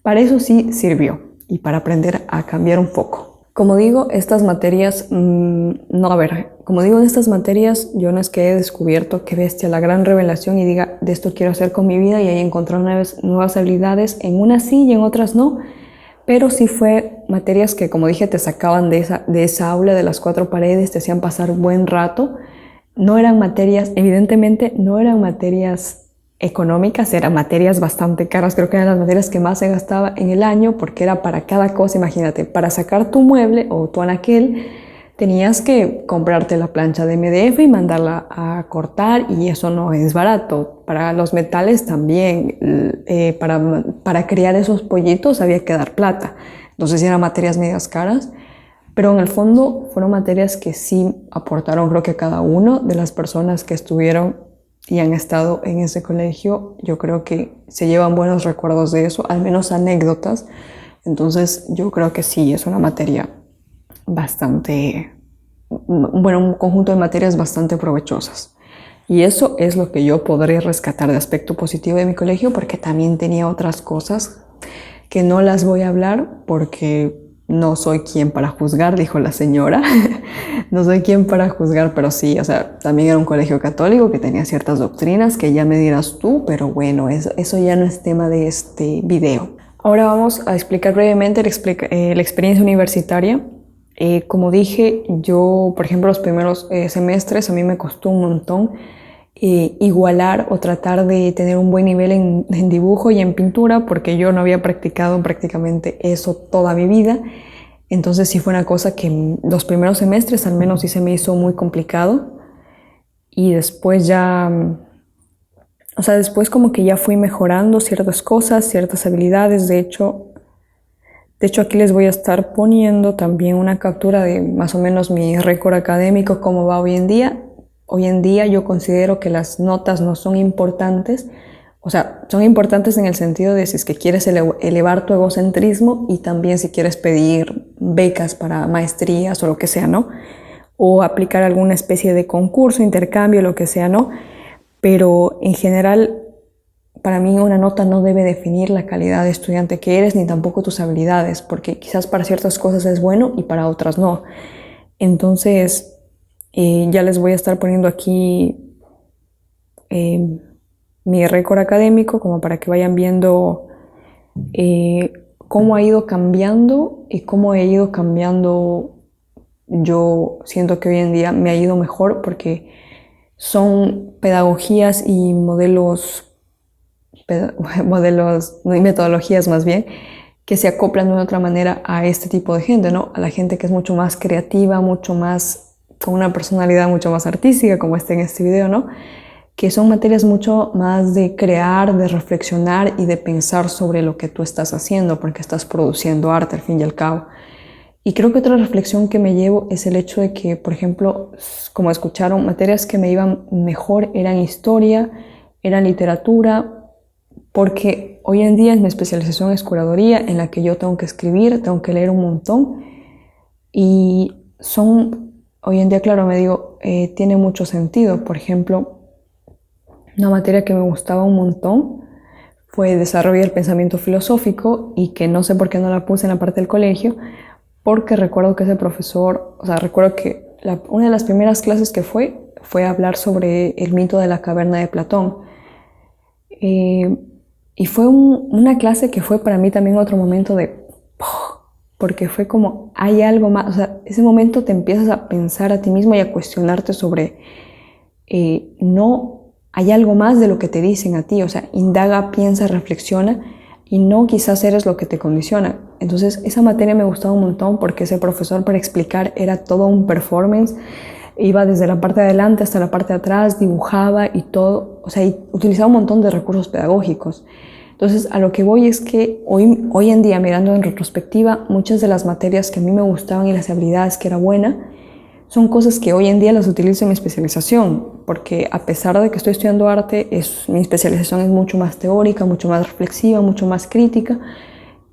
Para eso sí sirvió y para aprender a cambiar un foco. Como digo, estas materias, como digo, en estas materias yo no es que he descubierto qué bestia la gran revelación y diga, de esto quiero hacer con mi vida y ahí encontrar nuevas habilidades, en unas sí y en otras no, pero sí fue materias que, como dije, te sacaban de esa aula de las cuatro paredes, te hacían pasar buen rato. No eran materias, evidentemente no eran materias económicas, eran materias bastante caras, creo que eran las materias que más se gastaba en el año porque era para cada cosa, imagínate, para sacar tu mueble o tu anaquel tenías que comprarte la plancha de MDF y mandarla a cortar y eso no es barato. Para los metales también, para crear esos pollitos había que dar plata, entonces eran materias medias caras, pero en el fondo fueron materias que sí aportaron, creo que a cada uno de las personas que estuvieron y han estado en ese colegio, yo creo que se llevan buenos recuerdos de eso, al menos anécdotas. Entonces yo creo que sí, es una materia bastante, bueno, un conjunto de materias bastante provechosas. Y eso es lo que yo podré rescatar de aspecto positivo de mi colegio, porque también tenía otras cosas que no las voy a hablar porque no soy quien para juzgar, dijo la señora. No soy quien para juzgar, pero sí, o sea, también era un colegio católico que tenía ciertas doctrinas que ya me dirás tú, pero bueno, eso ya no es tema de este video. Ahora vamos a explicar brevemente la experiencia universitaria. Como dije, yo, por ejemplo, los primeros semestres a mí me costó un montón igualar o tratar de tener un buen nivel en dibujo y en pintura porque yo no había practicado prácticamente eso toda mi vida. Entonces sí fue una cosa que los primeros semestres al menos sí se me hizo muy complicado y después o sea, después como que ya fui mejorando ciertas cosas, ciertas habilidades. De hecho aquí les voy a estar poniendo también una captura de más o menos mi récord académico, cómo va hoy en día. Hoy en día yo considero que las notas no son importantes, o sea, son importantes en el sentido de si es que quieres elevar tu egocentrismo y también si quieres pedir becas para maestrías o lo que sea, ¿no? O aplicar alguna especie de concurso, intercambio, lo que sea, ¿no? Pero en general para mí una nota no debe definir la calidad de estudiante que eres, ni tampoco tus habilidades, porque quizás para ciertas cosas es bueno y para otras no. Entonces, ya les voy a estar poniendo aquí mi récord académico como para que vayan viendo cómo ha ido cambiando y cómo he ido cambiando. Yo siento que hoy en día me ha ido mejor porque son pedagogías y modelos y metodologías más bien, que se acoplan de una otra manera a este tipo de gente, ¿no? A la gente que es mucho más creativa, mucho más, con una personalidad mucho más artística, como está en este video, ¿no? Que son materias mucho más de crear, de reflexionar y de pensar sobre lo que tú estás haciendo, porque estás produciendo arte al fin y al cabo. Y creo que otra reflexión que me llevo es el hecho de que, por ejemplo, como escucharon, materias que me iban mejor eran historia, eran literatura, porque hoy en día mi especialización es curaduría, en la que yo tengo que escribir, tengo que leer un montón, y hoy en día, claro, me digo, tiene mucho sentido. Por ejemplo, una materia que me gustaba un montón fue desarrollo del pensamiento filosófico, y que no sé por qué no la puse en la parte del colegio, porque recuerdo que ese profesor, o sea, recuerdo que una de las primeras clases que fue hablar sobre el mito de la caverna de Platón. Y fue una clase que fue para mí también otro momento de, porque fue como, hay algo más, o sea, ese momento te empiezas a pensar a ti mismo y a cuestionarte sobre, no, hay algo más de lo que te dicen a ti, o sea, indaga, piensa, reflexiona, y no quizás eres lo que te condiciona. Entonces esa materia me gustaba un montón porque ese profesor, para explicar, era todo un performance. Iba desde la parte de adelante hasta la parte de atrás, dibujaba y todo, o sea, y utilizaba un montón de recursos pedagógicos. Entonces, a lo que voy es que hoy en día, mirando en retrospectiva, muchas de las materias que a mí me gustaban y las habilidades que era buena, son cosas que hoy en día las utilizo en mi especialización, porque a pesar de que estoy estudiando arte, mi especialización es mucho más teórica, mucho más reflexiva, mucho más crítica.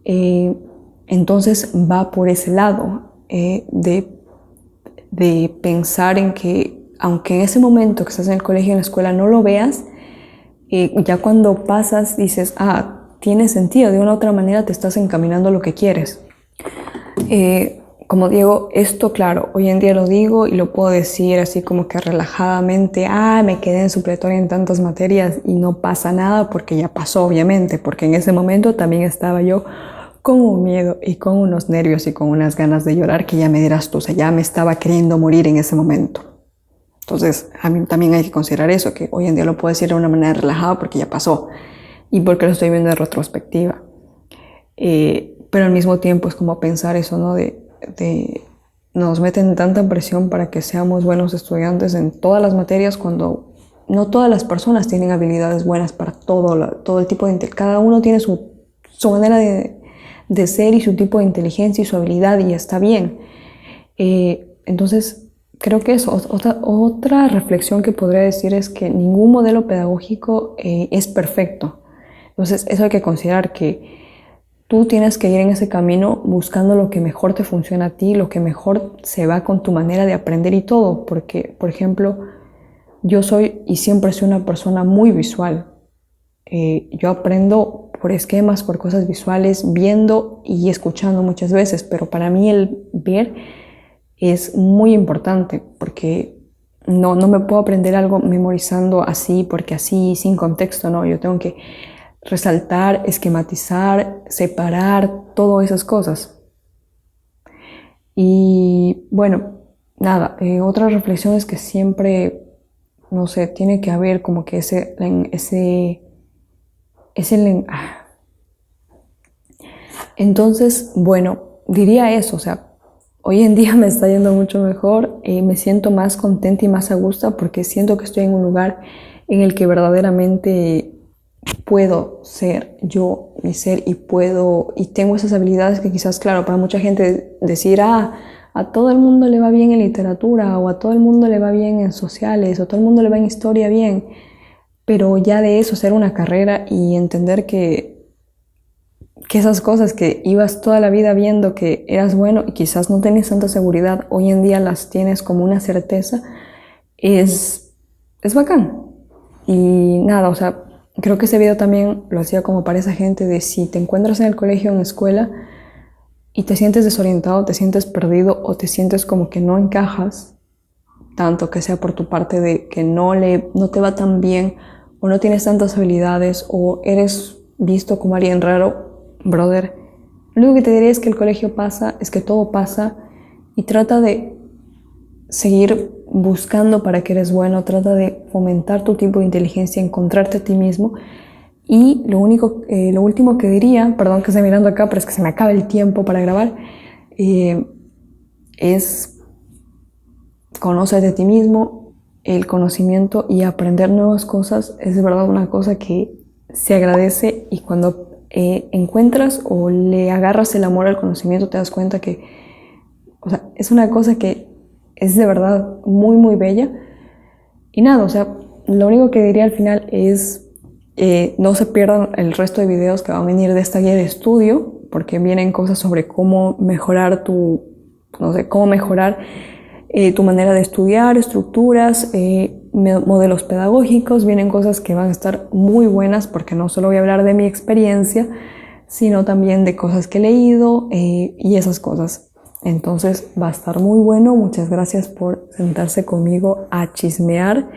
Entonces va por ese lado de pensar en que, aunque en ese momento que estás en el colegio, en la escuela, no lo veas, ya cuando pasas dices, tiene sentido, de una u otra manera te estás encaminando a lo que quieres. Como digo, esto claro, hoy en día lo digo y lo puedo decir así como que relajadamente, me quedé en supletoria en tantas materias y no pasa nada, porque ya pasó obviamente, porque en ese momento también estaba yo con un miedo y con unos nervios y con unas ganas de llorar que ya me dirás tú, o sea, ya me estaba queriendo morir en ese momento. Entonces, a mí también hay que considerar eso, que hoy en día lo puedo decir de una manera relajada porque ya pasó y porque lo estoy viendo en retrospectiva. Pero al mismo tiempo es como pensar eso, ¿no? Nos meten tanta presión para que seamos buenos estudiantes en todas las materias, cuando no todas las personas tienen habilidades buenas para todo el tipo de cada uno tiene su manera de ser y su tipo de inteligencia y su habilidad, y está bien. Entonces, creo que eso, otra reflexión que podría decir es que ningún modelo pedagógico es perfecto. Entonces, eso hay que considerar, que tú tienes que ir en ese camino buscando lo que mejor te funciona a ti, lo que mejor se va con tu manera de aprender y todo. Porque, por ejemplo, yo soy y siempre soy una persona muy visual. Yo aprendo por esquemas, por cosas visuales, viendo y escuchando muchas veces, pero para mí el ver es muy importante, porque no me puedo aprender algo memorizando así, porque así, sin contexto, no. Yo tengo que resaltar, esquematizar, separar, todas esas cosas. Y bueno, nada, otra reflexión es que siempre, no sé, tiene que haber como que Entonces, bueno, diría eso, o sea, hoy en día me está yendo mucho mejor, me siento más contenta y más a gusto, porque siento que estoy en un lugar en el que verdaderamente puedo ser yo, mi ser, y tengo esas habilidades que quizás, claro, para mucha gente decir, a todo el mundo le va bien en literatura, o a todo el mundo le va bien en sociales, o a todo el mundo le va en historia bien, pero ya de eso ser una carrera y entender que esas cosas que ibas toda la vida viendo que eras bueno y quizás no tenías tanta seguridad, hoy en día las tienes como una certeza, es bacán. Y nada, o sea, creo que ese video también lo hacía como para esa gente de si te encuentras en el colegio, en la escuela, y te sientes desorientado, te sientes perdido o te sientes como que no encajas, tanto que sea por tu parte de que no te va tan bien o no tienes tantas habilidades o eres visto como alguien raro, brother, lo único que te diría es que el colegio pasa, es que todo pasa y trata de seguir buscando para que eres bueno, trata de fomentar tu tipo de inteligencia, encontrarte a ti mismo. Y lo último que diría, perdón que esté mirando acá, pero es que se me acaba el tiempo para grabar, es conócete a ti mismo. El conocimiento y aprender nuevas cosas es de verdad una cosa que se agradece, y cuando encuentras o le agarras el amor al conocimiento te das cuenta que, o sea, es una cosa que es de verdad muy muy bella. Y nada, o sea, lo único que diría al final es no se pierdan el resto de videos que van a venir de esta guía de estudio, porque vienen cosas sobre cómo mejorar no sé, cómo mejorar tu manera de estudiar, estructuras, modelos pedagógicos. Vienen cosas que van a estar muy buenas, porque no solo voy a hablar de mi experiencia, sino también de cosas que he leído y esas cosas. Entonces va a estar muy bueno. Muchas gracias por sentarse conmigo a chismear.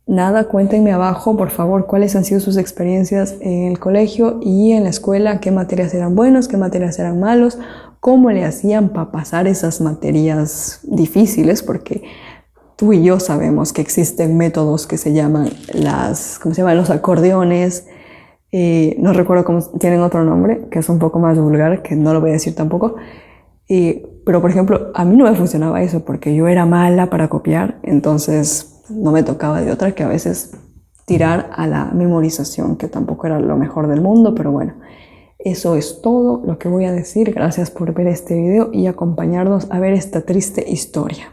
Nada, cuéntenme abajo, por favor, cuáles han sido sus experiencias en el colegio y en la escuela, qué materias eran buenos, qué materias eran malos, cómo le hacían para pasar esas materias difíciles, porque tú y yo sabemos que existen métodos que se llaman ¿cómo se llaman? Los acordeones. No recuerdo cómo tienen otro nombre, que es un poco más vulgar, que no lo voy a decir tampoco. Pero, por ejemplo, a mí no me funcionaba eso porque yo era mala para copiar, entonces no me tocaba de otra que a veces tirar a la memorización, que tampoco era lo mejor del mundo, pero bueno, eso es todo lo que voy a decir. Gracias por ver este video y acompañarnos a ver esta triste historia.